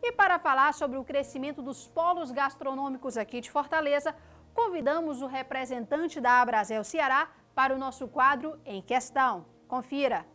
E para falar sobre o crescimento dos polos gastronômicos aqui de Fortaleza, convidamos o representante da Abrazel Ceará para o nosso quadro Em Questão. Confira!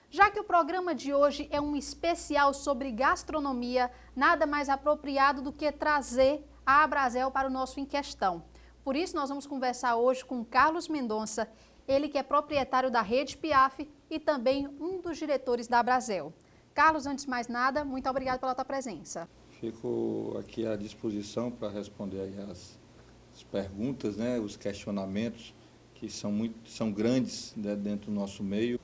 Já que o programa de hoje é um especial sobre gastronomia, nada mais apropriado do que trazer a Abrazel para o nosso Em Questão. Por isso, nós vamos conversar hoje com Carlos Mendonça, ele que é proprietário da Rede Piaf e também um dos diretores da Abrazel. Carlos, antes de mais nada, muito obrigado pela tua presença. Fico aqui à disposição para responder aí as perguntas, né, os questionamentos que são grandes, né, dentro do nosso meio.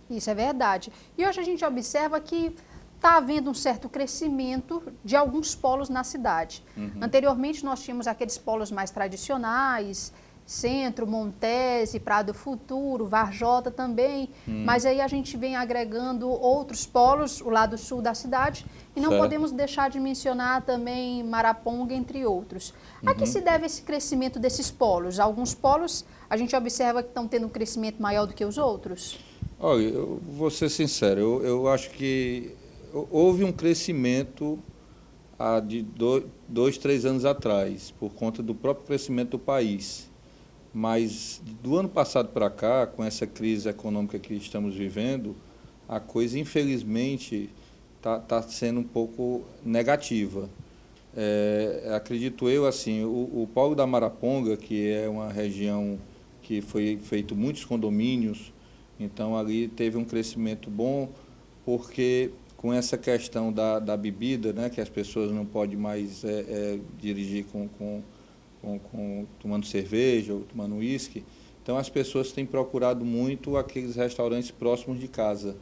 Isso é verdade. E hoje a gente observa que está havendo um certo crescimento de alguns polos na cidade. Anteriormente nós tínhamos aqueles polos mais tradicionais, Centro, Montese, Prado Futuro, Varjota também, mas aí a gente vem agregando outros polos, o lado sul da cidade, e não podemos deixar de mencionar também Maraponga, entre outros. A que se deve esse crescimento desses polos? Alguns polos a gente observa que estão tendo um crescimento maior do que os outros? Olha, eu vou ser sincero, eu acho que houve um crescimento de 2, 3 anos atrás, por conta do próprio crescimento do país. Mas do ano passado para cá, com essa crise econômica que estamos vivendo, a coisa, infelizmente, está sendo um pouco negativa. Acredito eu, assim, o polo da Maraponga, que é uma região que foi feito muitos condomínios, então ali teve um crescimento bom, porque com essa questão da bebida, né, que as pessoas não podem mais dirigir tomando cerveja ou tomando uísque, então as pessoas têm procurado muito aqueles restaurantes próximos de casa.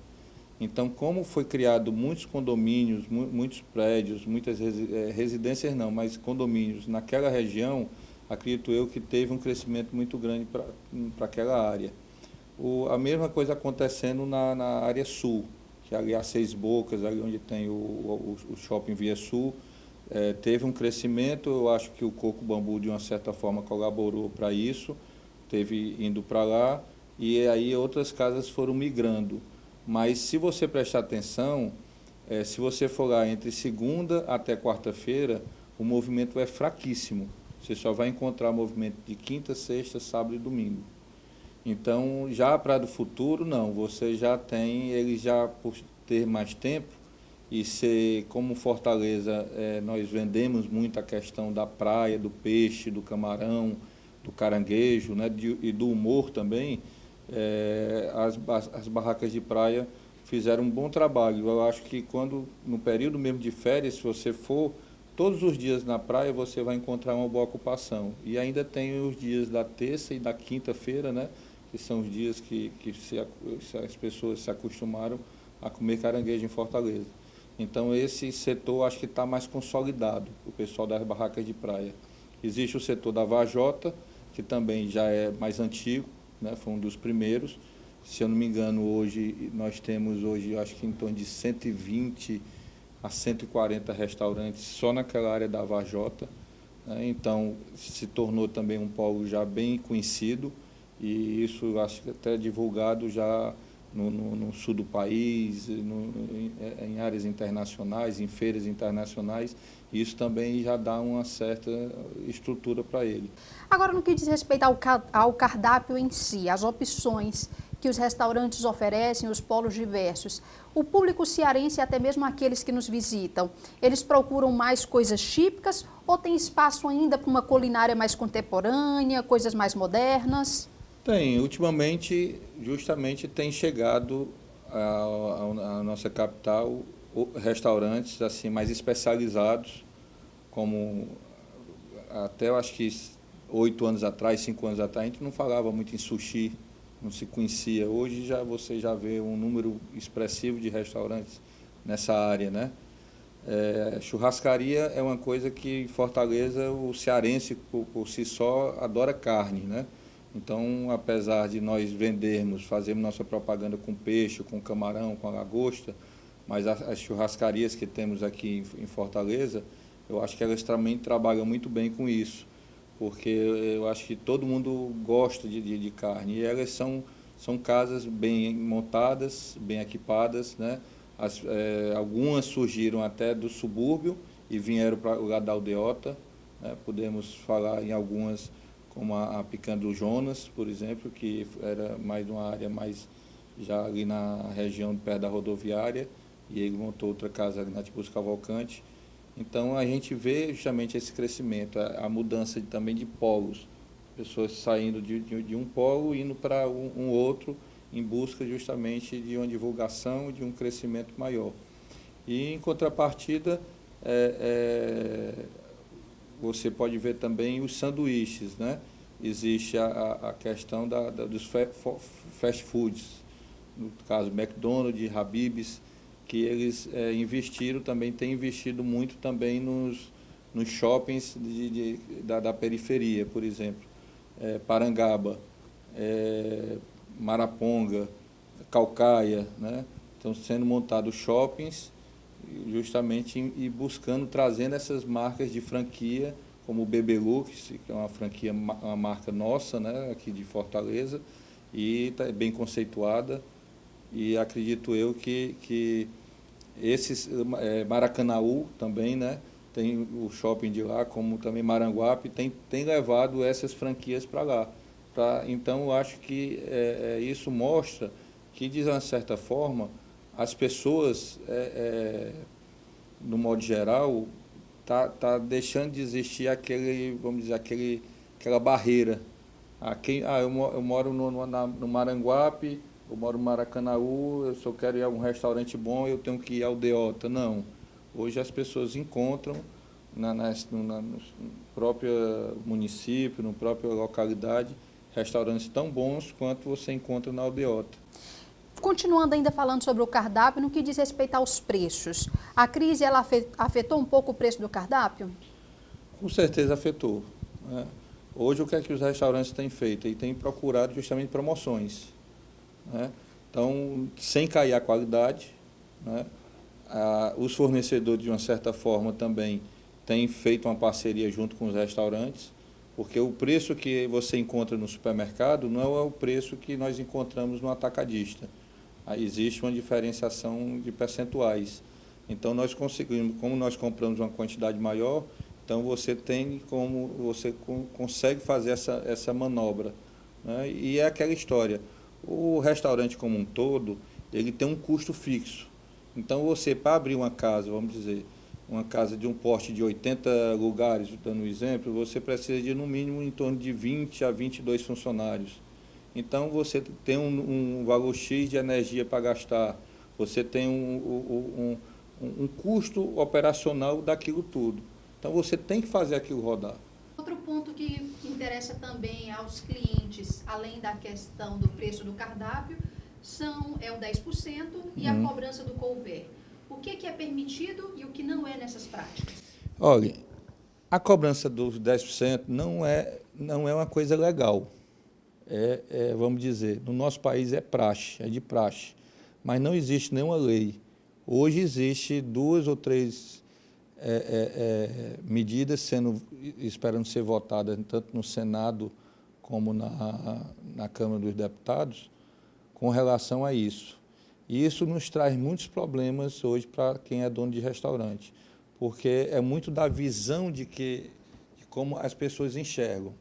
Então, como foi criado muitos condomínios, muitos prédios, muitas residências não, mas condomínios naquela região, acredito eu que teve um crescimento muito grande para aquela área. A mesma coisa acontecendo na área sul, que é ali a Seis Bocas, ali onde tem o Shopping Via Sul, teve um crescimento. Eu acho que o Coco Bambu, de uma certa forma, colaborou para isso, teve indo para lá, e aí outras casas foram migrando. Mas se você prestar atenção, se você for lá entre segunda até quarta-feira, o movimento é fraquíssimo. Você só vai encontrar movimento de quinta, sexta, sábado e domingo. Então, já para do futuro, não, você já tem, ele já por ter mais tempo e ser, como Fortaleza, nós vendemos muito a questão da praia, do peixe, do camarão, do caranguejo, né, e do humor também, as barracas de praia fizeram um bom trabalho. Eu acho que no período mesmo de férias, se você for todos os dias na praia, você vai encontrar uma boa ocupação. E ainda tem os dias da terça e da quinta-feira, né, que são os dias que as pessoas se acostumaram a comer caranguejo em Fortaleza. Então, esse setor acho que está mais consolidado, o pessoal das barracas de praia. Existe o setor da Varjota, que também já é mais antigo, né, foi um dos primeiros. Se eu não me engano, hoje nós temos, acho que em torno de 120 a 140 restaurantes só naquela área da Varjota, né, então se tornou também um polo já bem conhecido, e isso acho que até divulgado já no sul do país, em áreas internacionais, em feiras internacionais, e isso também já dá uma certa estrutura para ele. Agora, no que diz respeito ao cardápio em si, as opções que os restaurantes oferecem, os polos diversos, o público cearense, até mesmo aqueles que nos visitam, eles procuram mais coisas típicas ou tem espaço ainda para uma culinária mais contemporânea, coisas mais modernas? Tem, ultimamente, justamente tem chegado à nossa capital restaurantes assim mais especializados, como até eu acho que 8 anos atrás, 5 anos atrás, a gente não falava muito em sushi, não se conhecia. Hoje você já vê um número expressivo de restaurantes nessa área, né? Churrascaria é uma coisa que em Fortaleza o cearense por si só adora carne, né? Então, apesar de nós fazermos nossa propaganda com peixe, com camarão, com a lagosta, mas as churrascarias que temos aqui em Fortaleza, eu acho que elas também trabalham muito bem com isso, porque eu acho que todo mundo gosta de carne, e elas são casas bem montadas, bem equipadas, né? Algumas surgiram até do subúrbio e vieram para o lado da aldeota, né? Podemos falar em algumas, como a Picando do Jonas, por exemplo, que era mais uma área mais já ali na região perto da rodoviária, e ele montou outra casa ali na Tiburcio Cavalcante. Então a gente vê justamente esse crescimento, a mudança também de polos, pessoas saindo de um polo indo para um outro, em busca justamente de uma divulgação e de um crescimento maior. E em contrapartida, você pode ver também os sanduíches, né? Existe a questão dos fast foods, no caso McDonald's, Habib's, que eles investiram, também têm investido muito também nos shoppings da periferia, por exemplo, Parangaba, Maraponga, Caucaia, né? Estão sendo montados shoppings justamente e buscando, trazendo essas marcas de franquia, como o Bebelux, que é uma franquia, uma marca nossa, né, aqui de Fortaleza, e está bem conceituada, e acredito eu que esses, Maracanaú também, né, tem o shopping de lá, como também Maranguape, tem levado essas franquias para lá. Então, eu acho que isso mostra que, de uma certa forma, as pessoas, no modo geral, tá deixando de existir vamos dizer, aquela barreira. Eu moro no Maranguape, eu moro no Maracanaú, eu só quero ir a um restaurante bom, eu tenho que ir ao Deota. Não. Hoje as pessoas encontram no próprio município, na própria localidade, restaurantes tão bons quanto você encontra na Aldeota. Continuando ainda falando sobre o cardápio, no que diz respeito aos preços, a crise ela afetou um pouco o preço do cardápio? Com certeza afetou, né? Hoje, o que é que os restaurantes têm feito? Eles têm procurado justamente promoções, né? Então, sem cair a qualidade, né? Os fornecedores, de uma certa forma, também têm feito uma parceria junto com os restaurantes, porque o preço que você encontra no supermercado não é o preço que nós encontramos no atacadista. Aí existe uma diferenciação de percentuais. Então, nós conseguimos, como nós compramos uma quantidade maior, então você consegue fazer essa manobra, né? E é aquela história, o restaurante como um todo, ele tem um custo fixo. Então, você, para abrir uma casa, vamos dizer, uma casa de um porte de 80 lugares, dando um exemplo, você precisa de, no mínimo, em torno de 20 a 22 funcionários. Então, você tem um valor X de energia para gastar, você tem um custo operacional daquilo tudo. Então, você tem que fazer aquilo rodar. Outro ponto que interessa também aos clientes, além da questão do preço do cardápio, é o 10% e a cobrança do couvert. O que é permitido e o que não é nessas práticas? Olha, a cobrança dos 10% não é uma coisa legal. Vamos dizer, no nosso país é praxe, é de praxe, mas não existe nenhuma lei. Hoje existe 2 ou 3 medidas esperando ser votadas tanto no Senado como na Câmara dos Deputados com relação a isso. E isso nos traz muitos problemas hoje para quem é dono de restaurante, porque é muito da visão de como as pessoas enxergam.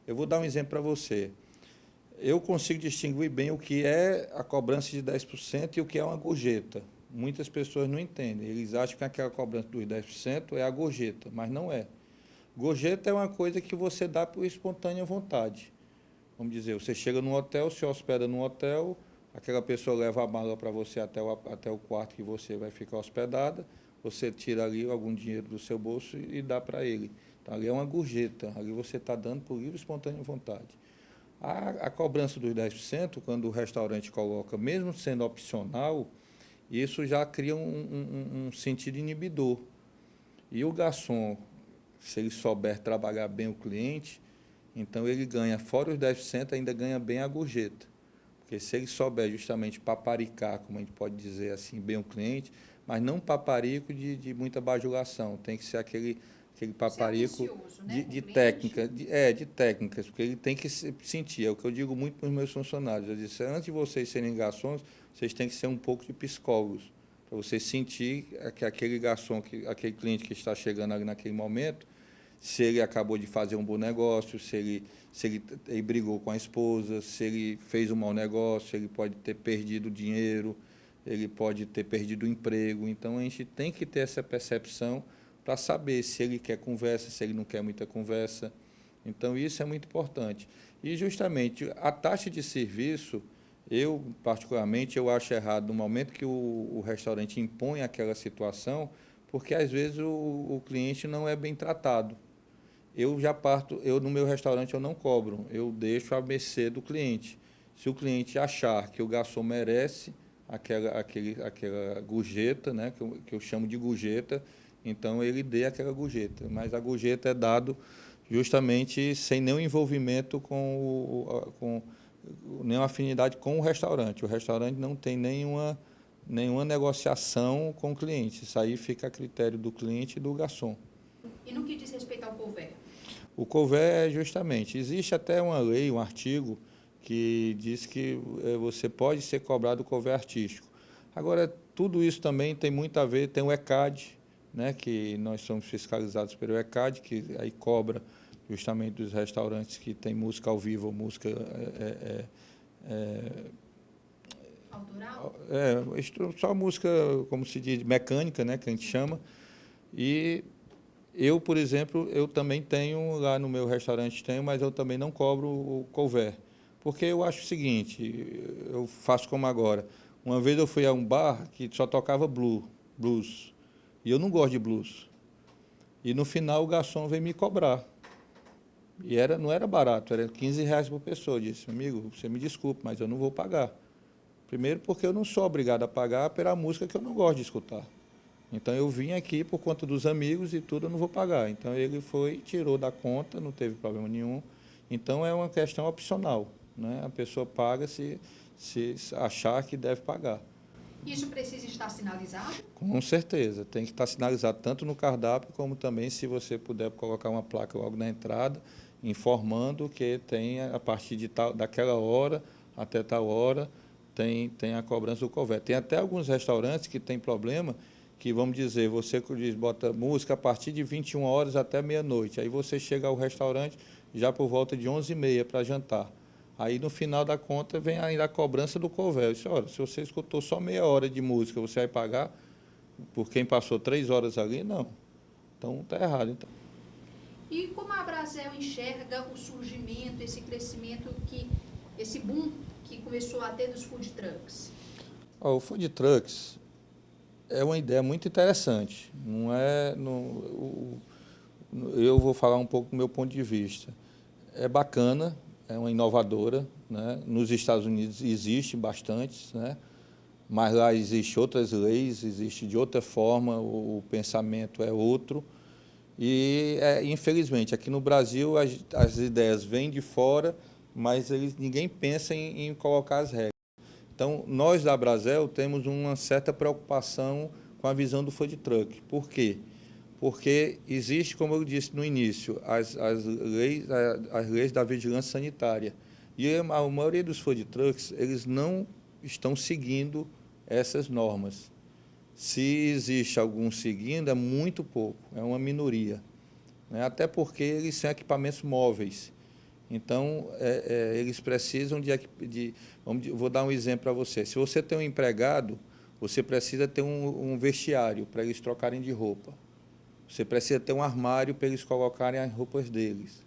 Eu vou dar um exemplo para você. Eu consigo distinguir bem o que é a cobrança de 10% e o que é uma gorjeta. Muitas pessoas não entendem. Eles acham que aquela cobrança dos 10% é a gorjeta, mas não é. Gorjeta é uma coisa que você dá por espontânea vontade. Vamos dizer, você chega num hotel, se hospeda num hotel, aquela pessoa leva a mala para você até o quarto que você vai ficar hospedada, você tira ali algum dinheiro do seu bolso e dá para ele. Então, ali é uma gorjeta, ali você está dando por livre e espontânea vontade. A cobrança dos 10%, quando o restaurante coloca, mesmo sendo opcional, isso já cria um sentido inibidor. E o garçom, se ele souber trabalhar bem o cliente, então ele ganha, fora os 10%, ainda ganha bem a gorjeta. Porque se ele souber justamente paparicar, como a gente pode dizer assim, bem o cliente, mas não paparico de muita bajulação, tem que ser aquele paparico né, de técnica, de técnicas, porque ele tem que sentir, é o que eu digo muito para os meus funcionários. Eu disse, antes de vocês serem garçons, vocês têm que ser um pouco de psicólogos, para você sentir que aquele garçom, aquele cliente que está chegando ali naquele momento, se ele acabou de fazer um bom negócio, se ele brigou com a esposa, se ele fez um mau negócio, ele pode ter perdido dinheiro, ele pode ter perdido o emprego. Então, a gente tem que ter essa percepção para saber se ele quer conversa, se ele não quer muita conversa. Então, isso é muito importante. E, justamente, a taxa de serviço, eu, particularmente, eu acho errado no momento que o restaurante impõe aquela situação, porque, às vezes, o cliente não é bem tratado. No meu restaurante eu não cobro, eu deixo a mercê do cliente. Se o cliente achar que o garçom merece aquela gorjeta, né, que eu chamo de gorjeta, então ele dê aquela gorjeta. Mas a gorjeta é dado justamente sem nenhum envolvimento com nenhuma afinidade com o restaurante. O restaurante não tem nenhuma negociação com o cliente. Isso aí fica a critério do cliente e do garçom. E no que diz respeito ao couvert? O couvert é justamente, existe até uma lei, um artigo, que diz que você pode ser cobrado o couvert artístico. Agora, tudo isso também tem muito a ver, tem o ECAD, né, que nós somos fiscalizados pelo ECAD, que aí cobra justamente dos restaurantes que tem música ao vivo ou música autoral? Só música, como se diz, mecânica, né, que a gente chama. E eu, por exemplo, eu também tenho, lá no meu restaurante tenho, mas eu também não cobro o couvert. Porque eu acho o seguinte, eu faço como agora. Uma vez eu fui a um bar que só tocava blues, e eu não gosto de blues. E no final o garçom veio me cobrar. E não era barato, era R$ 15 por pessoa. Eu disse, amigo, você me desculpe, mas eu não vou pagar. Primeiro porque eu não sou obrigado a pagar pela música que eu não gosto de escutar. Então, eu vim aqui por conta dos amigos e tudo, eu não vou pagar. Então, ele tirou da conta, não teve problema nenhum. Então, é uma questão opcional, né? A pessoa paga se achar que deve pagar. Isso precisa estar sinalizado? Com certeza, tem que estar sinalizado tanto no cardápio, como também, se você puder colocar uma placa logo na entrada, informando que tem, a partir daquela hora até tal hora, tem a cobrança do couvert. Tem até alguns restaurantes que têm problema, que, vamos dizer, você bota música a partir de 21 horas até meia-noite. Aí você chega ao restaurante já por volta de 11h30 para jantar. Aí, no final da conta, vem ainda a cobrança do couvert. Eu disse, olha, se você escutou só meia hora de música, você vai pagar por quem passou 3 horas ali? Não. Então, está errado. Então. E como a Brasel enxerga o surgimento, esse crescimento, esse boom que começou a ter dos food trucks? O food trucks é uma ideia muito interessante. Eu vou falar um pouco do meu ponto de vista. É bacana, é uma inovadora, né? Nos Estados Unidos existe bastante, né? Mas lá existem outras leis, existe de outra forma, o pensamento é outro. E, infelizmente, aqui no Brasil as ideias vêm de fora, mas ninguém pensa em colocar as regras. Então, nós da Brasel temos uma certa preocupação com a visão do food truck. Por quê? Porque existe, como eu disse no início, as leis da vigilância sanitária. E a maioria dos food trucks, eles não estão seguindo essas normas. Se existe algum seguindo, é muito pouco, é uma minoria, né? Até porque eles são equipamentos móveis. Então, eles precisam vou dar um exemplo para você. Se você tem um empregado, você precisa ter um vestiário para eles trocarem de roupa. Você precisa ter um armário para eles colocarem as roupas deles,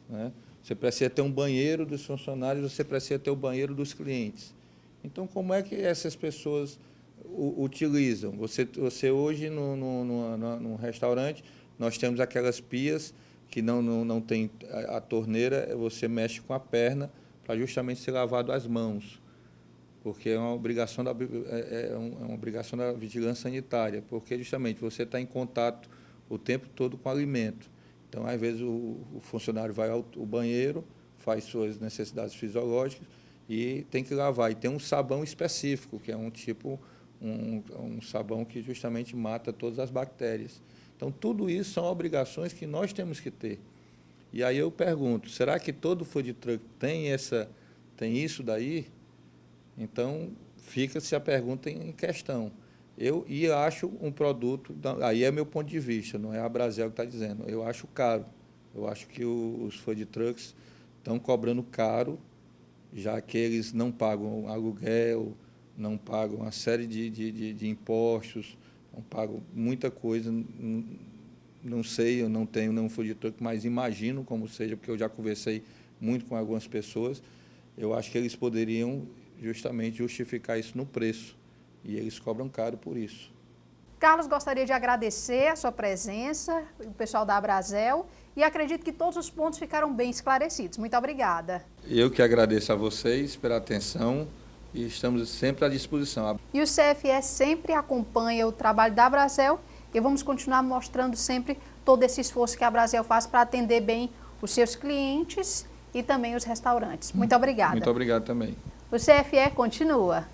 né? Você precisa ter um banheiro dos funcionários, você precisa ter o banheiro dos clientes. Então, como é que essas pessoas utilizam? Você hoje, num restaurante, nós temos aquelas pias que não tem a torneira, você mexe com a perna para justamente ser lavado as mãos, porque é uma obrigação uma obrigação da vigilância sanitária, porque justamente você está em contato o tempo todo com o alimento. Então, às vezes, o funcionário vai ao banheiro, faz suas necessidades fisiológicas e tem que lavar. E tem um sabão específico, que é um sabão que justamente mata todas as bactérias. Então, tudo isso são obrigações que nós temos que ter. E aí eu pergunto, será que todo food truck tem isso daí? Então, fica-se a pergunta em questão. Eu acho um produto, aí é meu ponto de vista, não é a Brasel que está dizendo, eu acho caro. Eu acho que os food trucks estão cobrando caro, já que eles não pagam aluguel, não pagam uma série de impostos, não pagam muita coisa. Não sei, eu não tenho nenhum food truck, mas imagino como seja, porque eu já conversei muito com algumas pessoas. Eu acho que eles poderiam justamente justificar isso no preço, e eles cobram caro por isso. Carlos, gostaria de agradecer a sua presença, o pessoal da Brasel, e acredito que todos os pontos ficaram bem esclarecidos. Muito obrigada. Eu que agradeço a vocês pela atenção e estamos sempre à disposição. E o CFE sempre acompanha o trabalho da Brasel e vamos continuar mostrando sempre todo esse esforço que a Brasel faz para atender bem os seus clientes e também os restaurantes. Muito obrigada. Muito obrigado também. O CFE continua.